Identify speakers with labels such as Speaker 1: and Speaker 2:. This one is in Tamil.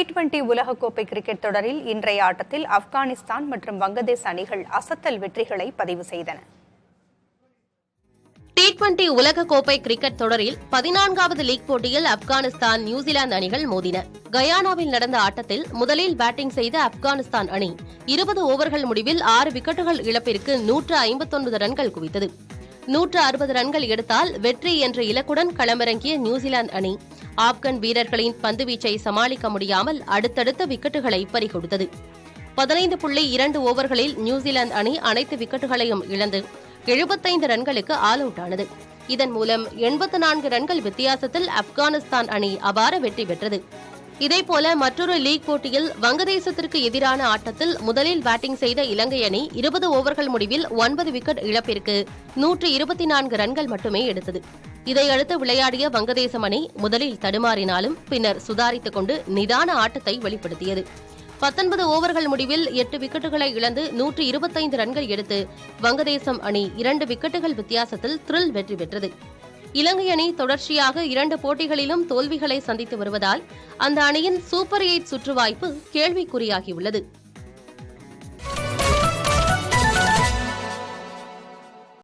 Speaker 1: T20 உலகக்கோப்பை கிரிக்கெட் தொடரில் இன்றைய ஆட்டத்தில் ஆப்கானிஸ்தான் மற்றும் வங்கதேச அணிகள் அசத்தல் வெற்றிகளை பதிவு செய்தன.
Speaker 2: T20 உலகக்கோப்பை கிரிக்கெட் தொடரில் 14வது லீக் போட்டியில் ஆப்கானிஸ்தான், நியூசிலாந்து அணிகள் மோதின. கயானாவில் நடந்த ஆட்டத்தில் முதலில் பேட்டிங் செய்த ஆப்கானிஸ்தான் அணி 20 ஓவர்கள் முடிவில் 6 விக்கெட்டுகள் இழப்பிற்கு 159 ரன்கள் குவித்தது. 160 ரன்கள் எடுத்தால் வெற்றி என்ற இலக்குடன் களமிறங்கிய நியூசிலாந்து அணி ஆப்கன் வீரர்களின் பந்துவீச்சை சமாளிக்க முடியாமல் அடுத்தடுத்த விக்கெட்டுகளை பறிகொடுத்தது. 15.2 ஓவர்களில் நியூசிலாந்து அணி அனைத்து விக்கெட்டுகளையும் இழந்து 75 ரன்களுக்கு ஆல் அவுட் ஆனது. இதன் மூலம் 84 ரன்கள் வித்தியாசத்தில் ஆப்கானிஸ்தான் அணி அபார வெற்றி பெற்றது. இதேபோல மற்றொரு லீக் போட்டியில் வங்கதேசத்திற்கு எதிரான ஆட்டத்தில் முதலில் பேட்டிங் செய்த இலங்கை அணி 20 ஓவர்கள் முடிவில் 9 விக்கெட் இழப்பிற்கு 124 ரன்கள் மட்டுமே எடுத்தது. இதையடுத்து விளையாடிய வங்கதேசம் அணி முதலில் தடுமாறினாலும் பின்னர் சுதாரித்துக் கொண்டு நிதான ஆட்டத்தை வெளிப்படுத்தியது. 19 ஓவர்கள் முடிவில் 8 விக்கெட்டுகளை இழந்து 125 ரன்கள் எடுத்து வங்கதேசம் அணி 2 விக்கெட்டுகள் வித்தியாசத்தில் த்ரில் வெற்றி பெற்றது. இலங்கை அணி தொடர்ச்சியாக 2 போட்டிகளிலும் தோல்விகளை சந்தித்து வருவதால் அந்த அணியின் சூப்பர் 8 சுற்று வாய்ப்பு கேள்விக்குறியாகியுள்ளது.